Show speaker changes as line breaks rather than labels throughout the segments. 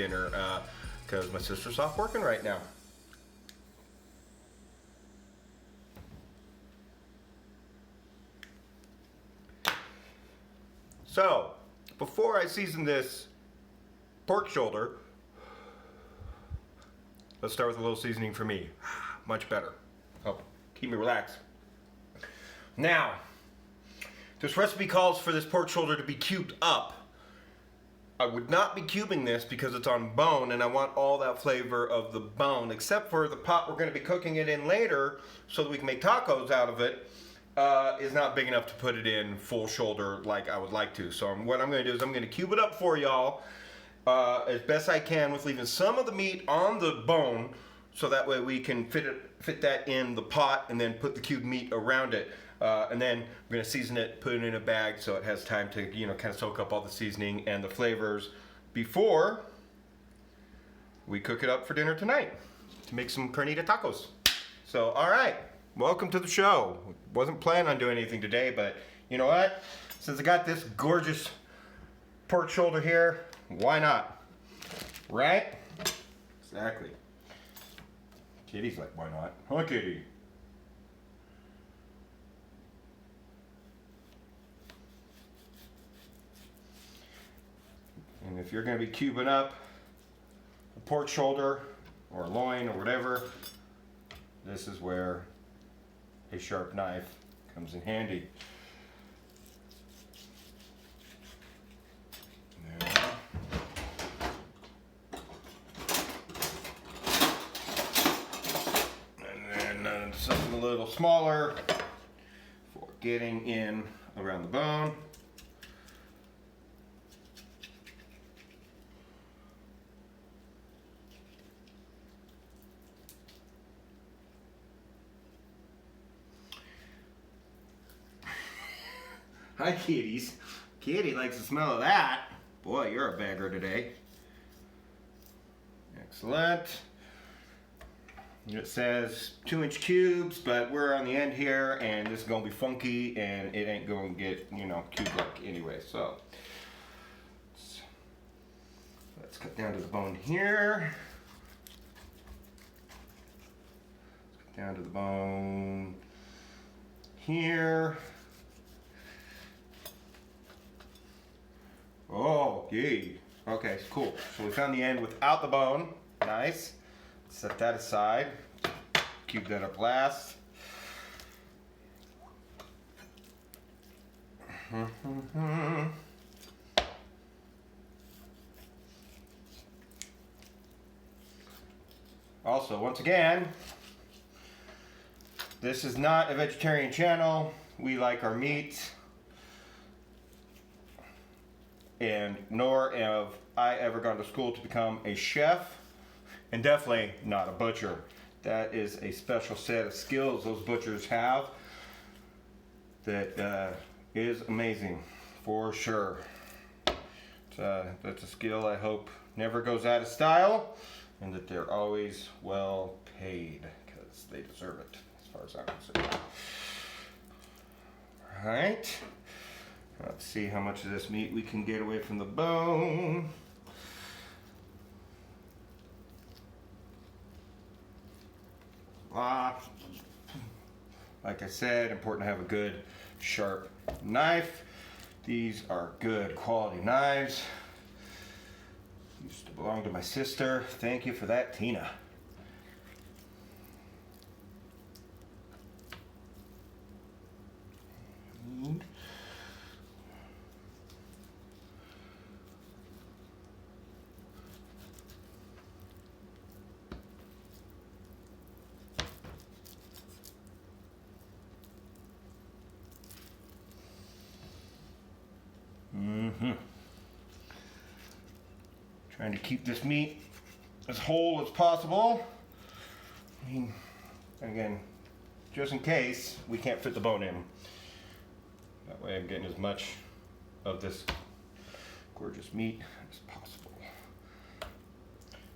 dinner because my sister's off working right now. So, before I season this pork shoulder, let's start with a little seasoning for me. Much better. Help keep me relaxed. Now, this recipe calls for this pork shoulder to be cubed up. I would not be cubing this because it's on bone and I want all that flavor of the bone, except for the pot we're going to be cooking it in later so that we can make tacos out of it. Is not big enough to put it in full shoulder like I would like to. So what I'm going to do is I'm going to cube it up for y'all as best I can with leaving some of the meat on the bone so that way we can fit that in the pot and then put the cubed meat around it. And then we're going to season it, put it in a bag so it has time to, you know, kind of soak up all the seasoning and the flavors before we cook it up for dinner tonight to make some carnita tacos. So, all right. Welcome to the show. Wasn't planning on doing anything today, but you know what? Since I got this gorgeous pork shoulder here, why not? Right? Exactly. Kitty's like, why not? Huh, Kitty? And if you're going to be cubing up a pork shoulder or a loin or whatever, this is where a sharp knife comes in handy. And then something a little smaller for getting in around the bone. Hi, kitties. Kitty likes the smell of that. Boy, you're a bagger today. Excellent. It says 2-inch cubes, but we're on the end here, and this is gonna be funky, and it ain't gonna get, you know, cube-like anyway. So let's cut down to the bone here. Let's cut down to the bone here. Oh, yay. Okay, cool. So we found the end without the bone. Nice. Set that aside. Cube that up last. Also, once again, this is not a vegetarian channel. We like our meat. And nor have I ever gone to school to become a chef, and definitely not a butcher. That is a special set of skills those butchers have that is amazing, for sure. That's a skill I hope never goes out of style, and that they're always well paid, because they deserve it, as far as I'm concerned. All right. Let's see how much of this meat we can get away from the bone. Like I said, important to have a good, sharp knife. These are good quality knives. Used to belong to my sister. Thank you for that, Tina. Trying to keep this meat as whole as possible. I mean, again, just in case we can't fit the bone in. That way I'm getting as much of this gorgeous meat as possible.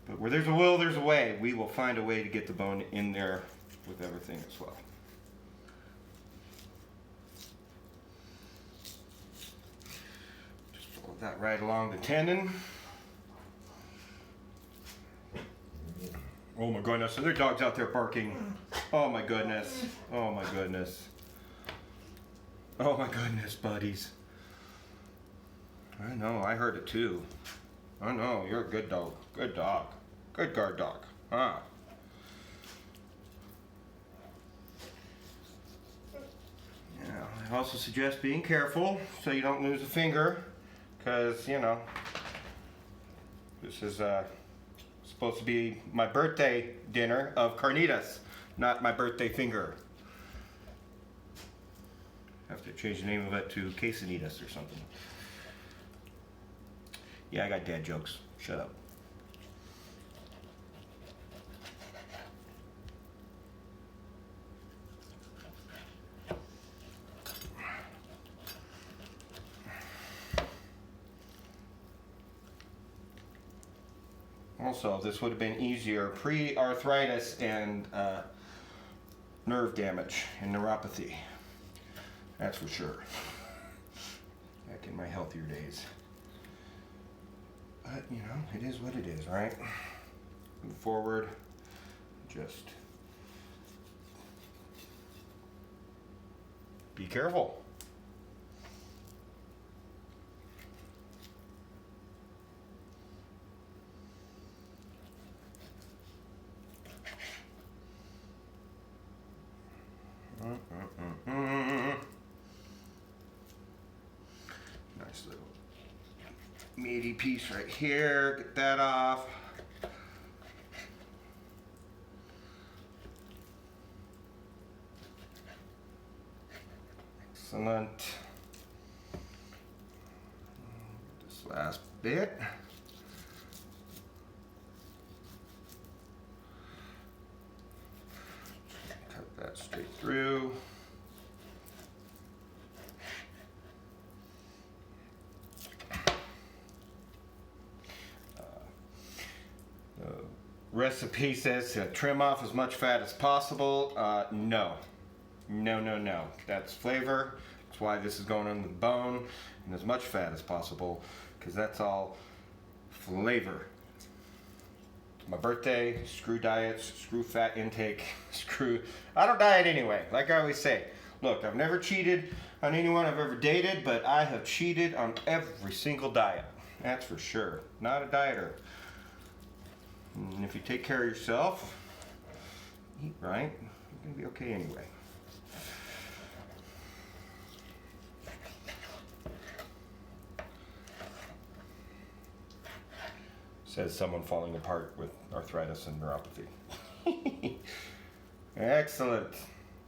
But where there's a will, there's a way. We will find a way to get the bone in there with everything as well. Just follow that right along the tendon. Oh my goodness, are there dogs out there barking? Oh my goodness. Oh my goodness. Oh my goodness, buddies. I know, I heard it too. I know, you're a good dog. Good dog. Good guard dog. Huh? Yeah, I also suggest being careful so you don't lose a finger. Because, you know, this is supposed to be my birthday dinner of Carnitas, not my birthday finger. Have to change the name of it to Quesanitas or something. Yeah, I got dad jokes. Shut up. Also, this would have been easier pre-arthritis and nerve damage and neuropathy. That's for sure. Back in my healthier days. But, you know, it is what it is, right? Move forward. Just be careful. Nice little meaty piece right here. Get that off. Excellent. This last bit. Cut that straight through. Recipe says to trim off as much fat as possible. No. No. That's flavor. That's why this is going on the bone and as much fat as possible, because that's all flavor. It's my birthday. Screw diets. Screw fat intake. Screw. I don't diet anyway. Like I always say. Look, I've never cheated on anyone I've ever dated, but I have cheated on every single diet. That's for sure. Not a dieter. And if you take care of yourself, eat right, you're going to be okay anyway. Says someone falling apart with arthritis and neuropathy. Excellent.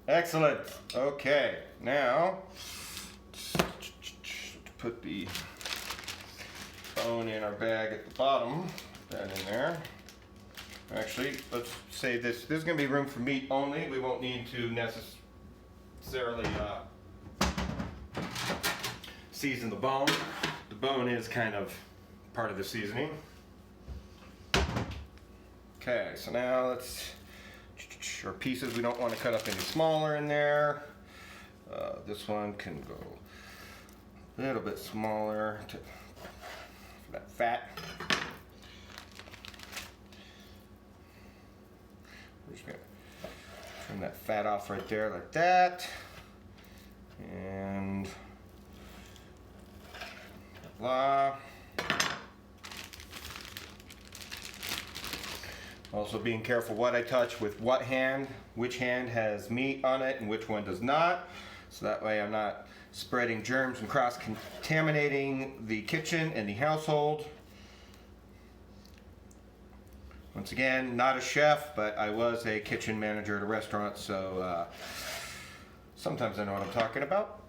Excellent. Okay, now put the bone in our bag at the bottom. Put that in there. Actually, let's say this. There's going to be room for meat only. We won't need to necessarily season the bone. The bone is kind of part of the seasoning. Okay, so now let's, our pieces we don't want to cut up any smaller in there. This one can go a little bit smaller for that fat. We're just going to trim that fat off right there like that. And blah. Also being careful what I touch with what hand, which hand has meat on it and which one does not. So that way I'm not spreading germs and cross-contaminating the kitchen and the household. Once again, not a chef, but I was a kitchen manager at a restaurant, so sometimes I know what I'm talking about.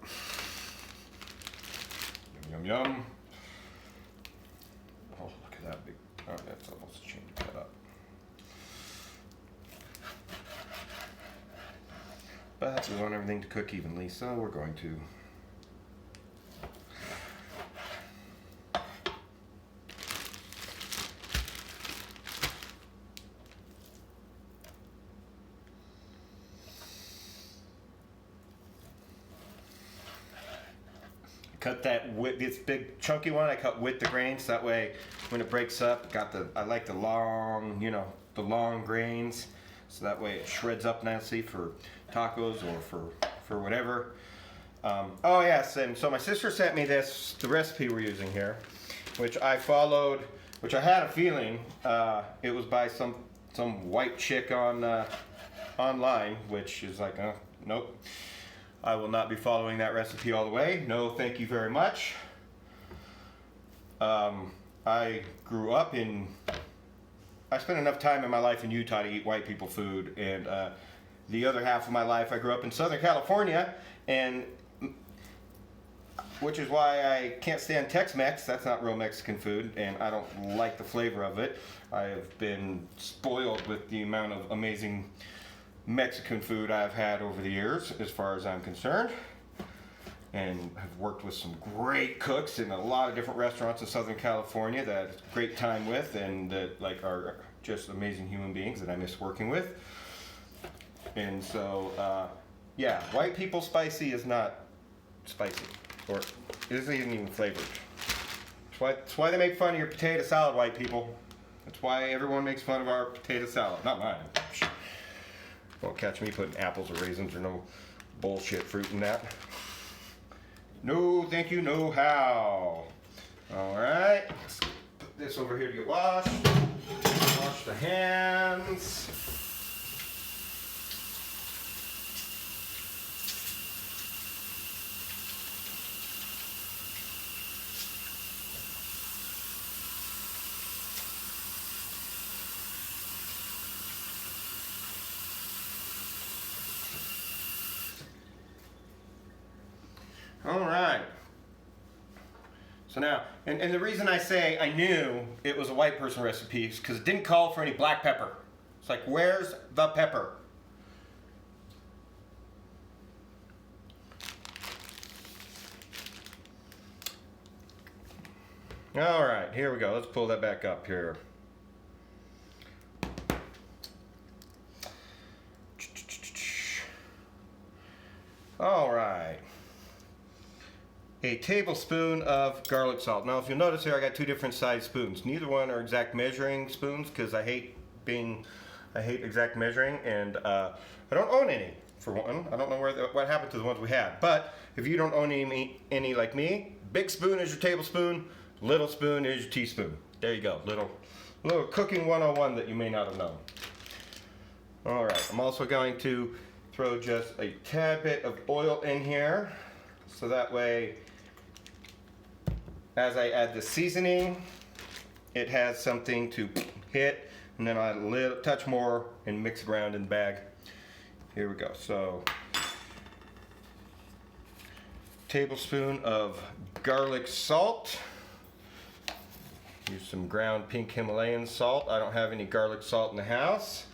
Yum, yum, yum. Oh, look at that big, oh, that's almost changed that up. But we want everything to cook evenly, so we're going to. cut that with this big chunky one. I cut with the grains. That way, when it breaks up, I like the long, the long grains. So that way it shreds up nicely for tacos or for whatever. Oh yes, and so my sister sent me the recipe we're using here, which I followed, which I had a feeling it was by some white chick on online, which is like, nope. I will not be following that recipe all the way. No, thank you very much. I spent enough time in my life in Utah to eat white people food, and the other half of my life I grew up in Southern California, and which is why I can't stand Tex-Mex. That's not real Mexican food, and I don't like the flavor of it. I've been spoiled with the amount of amazing Mexican food I've had over the years, as far as I'm concerned, and have worked with some great cooks in a lot of different restaurants in Southern California that I had a great time with, and that are just amazing human beings that I miss working with. And so, yeah, white people spicy is not spicy, or it isn't even flavored. That's why they make fun of your potato salad, white people. That's why everyone makes fun of our potato salad, not mine. Won't catch me putting apples or raisins or no bullshit fruit in that. No, thank you, no how. All right, let's put this over here to get washed. Wash the hands. All right. So now, and the reason I say I knew it was a white person recipe is because it didn't call for any black pepper. It's like, where's the pepper? All right, here we go. Let's pull that back up here. All right. A tablespoon of garlic salt. Now, if you'll notice here, I got two different size spoons. Neither one are exact measuring spoons because I hate exact measuring, and I don't own any. For one, I don't know what happened to the ones we had. But if you don't own any like me, big spoon is your tablespoon, little spoon is your teaspoon. There you go, little cooking 101 that you may not have known. All right, I'm also going to throw just a tad bit of oil in here, so that way, as I add the seasoning, it has something to hit, and then I'll add a little touch more and mix it around in the bag. Here we go. So, tablespoon of garlic salt. Use some ground pink Himalayan salt. I don't have any garlic salt in the house.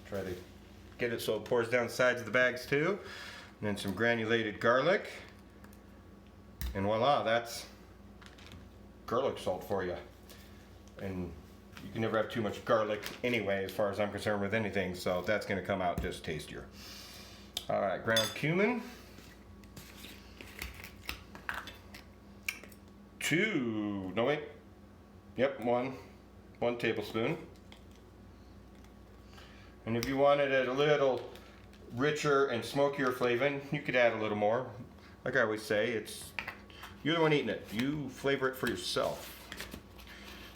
Try to get it so it pours down the sides of the bags too. And then some granulated garlic. And voila, that's garlic salt for you. And you can never have too much garlic anyway, as far as I'm concerned with anything, so that's going to come out just tastier. All right, ground cumin. 1 tablespoon. And if you wanted it a little richer and smokier flavoring, you could add a little more. Like I always say, you're the one eating it. You flavor it for yourself.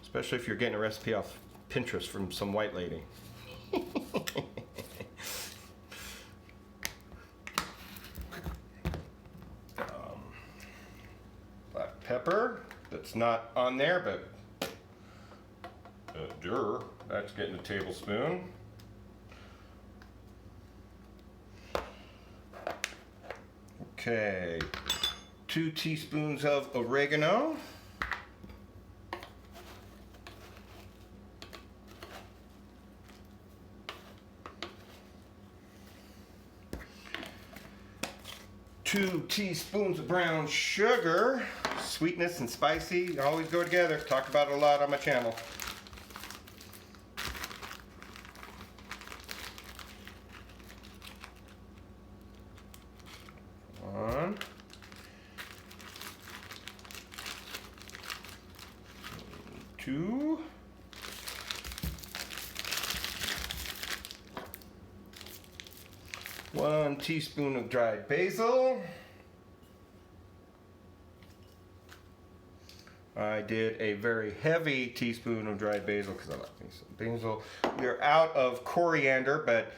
Especially if you're getting a recipe off Pinterest from some white lady. Black pepper, that's not on there, but that's getting a tablespoon. Okay, 2 teaspoons of oregano. Two teaspoons of brown sugar. Sweetness and spicy always go together. Talk about it a lot on my channel. On. to one teaspoon of dried basil. I did a very heavy teaspoon of dried basil because I like me some basil. We are out of coriander, but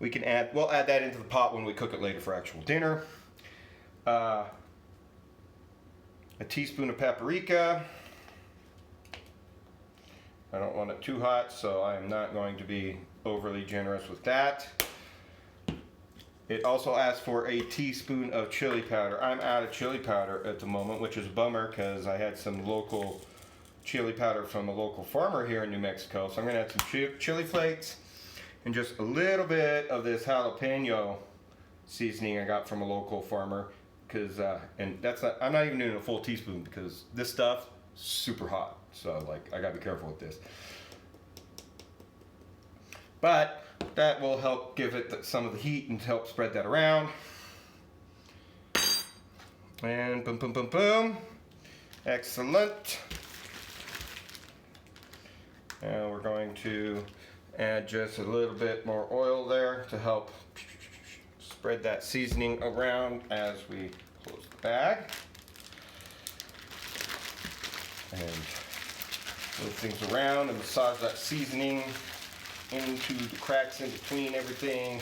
we'll add that into the pot when we cook it later for actual dinner. A teaspoon of paprika. I don't want it too hot, so I am not going to be overly generous with that. It also asks for a teaspoon of chili powder. I'm out of chili powder at the moment, which is a bummer because I had some local chili powder from a local farmer here in New Mexico. So I'm gonna add some chili flakes and just a little bit of this jalapeno seasoning I got from a local farmer. And I'm not even doing a full teaspoon because this stuff super hot. So like I gotta be careful with this. But that will help give it some of the heat and help spread that around. And boom, boom, boom, boom. Excellent. And we're going to add just a little bit more oil there to help spread that seasoning around as we close the bag. And move things around and massage that seasoning into the cracks in between everything.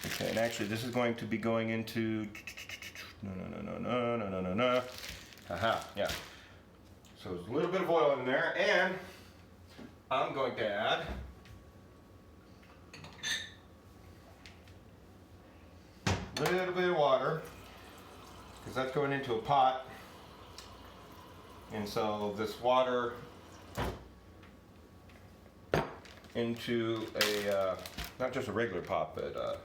Okay, and actually this is going to be going into no. Haha, yeah. So there's a little bit of oil in there, and I'm going to add a little bit of water, because that's going into a pot. And so this water into a, not just a regular pot, but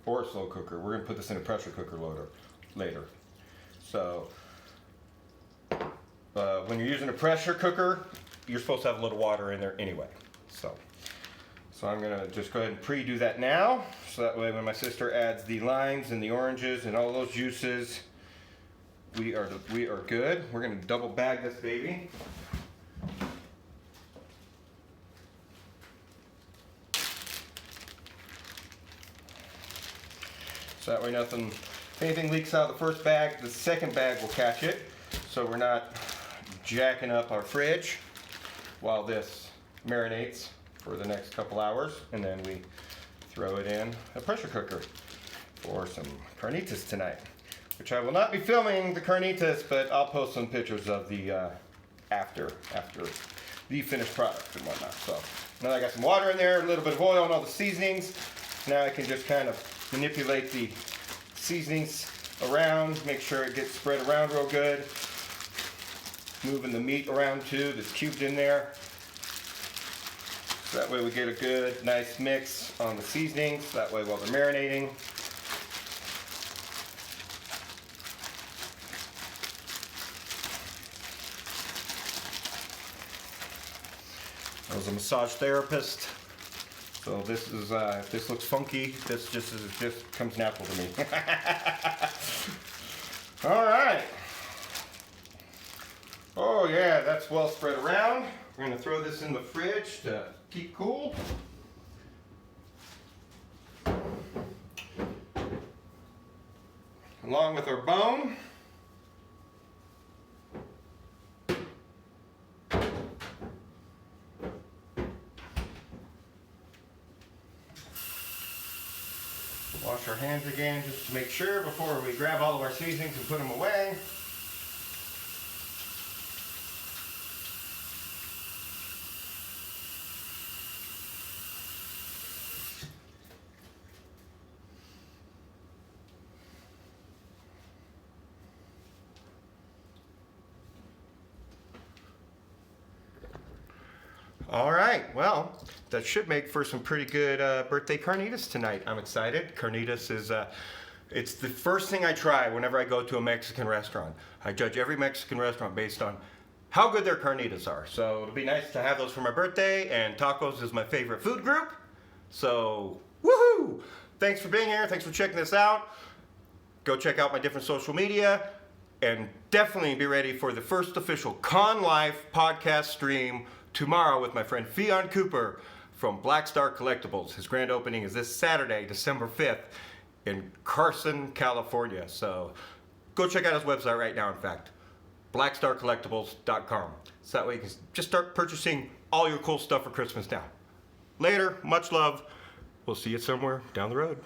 or a slow cooker. We're going to put this in a pressure cooker later. So when you're using a pressure cooker, you're supposed to have a little water in there anyway. So I'm going to just go ahead and pre-do that now. So that way when my sister adds the limes and the oranges and all those juices, we are good. We're going to double bag this baby. So that way if anything leaks out of the first bag, the second bag will catch it. So we're not jacking up our fridge while this marinates for the next couple hours. And then we throw it in a pressure cooker for some carnitas tonight. Which I will not be filming the carnitas, but I'll post some pictures of the after the finished product and whatnot. So now I got some water in there, a little bit of oil and all the seasonings. Now I can just kind of manipulate the seasonings around, make sure it gets spread around real good. Moving the meat around too, that's cubed in there. So that way we get a good, nice mix on the seasonings. That way while they're marinating. I was a massage therapist, so this is if this looks funky, this just comes natural to me. All right. Oh yeah, that's well spread around. We're gonna throw this in the fridge to keep cool. Along with our bone. Wash our hands again just to make sure before we grab all of our seasonings and put them away. All right, well, that should make for some pretty good birthday carnitas tonight. I'm excited. Carnitas is, it's the first thing I try whenever I go to a Mexican restaurant. I judge every Mexican restaurant based on how good their carnitas are. So it'll be nice to have those for my birthday, and tacos is my favorite food group. So, woohoo! thanks for being here. Thanks for checking this out. Go check out my different social media. And definitely be ready for the first official CONLIFE podcast stream tomorrow with my friend Fionn Cooper from Black Star Collectibles. His grand opening is this Saturday, December 5th in Carson, California. So go check out his website right now, in fact, blackstarcollectibles.com. So that way you can just start purchasing all your cool stuff for Christmas now. Later, much love. We'll see you somewhere down the road.